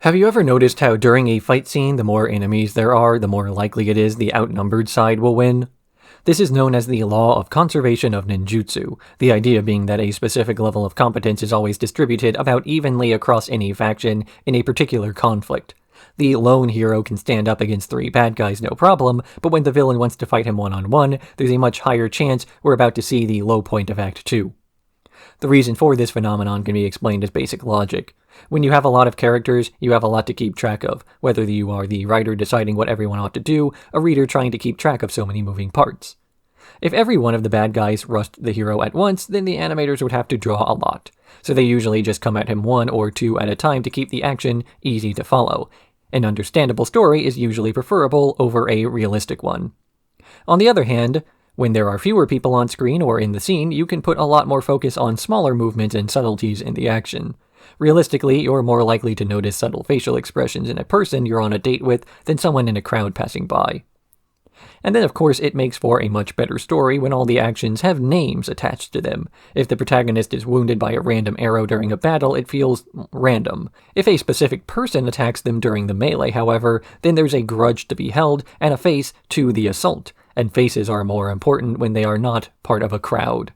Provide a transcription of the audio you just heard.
Have you ever noticed how during a fight scene, the more enemies there are, the more likely it is the outnumbered side will win? This is known as the law of conservation of ninjutsu, the idea being that a specific level of competence is always distributed about evenly across any faction in a particular conflict. The lone hero can stand up against 3 bad guys no problem, but when the villain wants to fight him one-on-one, there's a much higher chance we're about to see the low point of Act 2. The reason for this phenomenon can be explained as basic logic. When you have a lot of characters, you have a lot to keep track of, whether you are the writer deciding what everyone ought to do, a reader trying to keep track of so many moving parts. If every one of the bad guys rushed the hero at once, then the animators would have to draw a lot, so they usually just come at him 1 or 2 at a time to keep the action easy to follow. An understandable story is usually preferable over a realistic one. On the other hand, when there are fewer people on screen or in the scene, you can put a lot more focus on smaller movements and subtleties in the action. Realistically, you're more likely to notice subtle facial expressions in a person you're on a date with than someone in a crowd passing by. And then, of course, it makes for a much better story when all the actions have names attached to them. If the protagonist is wounded by a random arrow during a battle, it feels random. If a specific person attacks them during the melee, however, then there's a grudge to be held and a face to the assault, and faces are more important when they are not part of a crowd.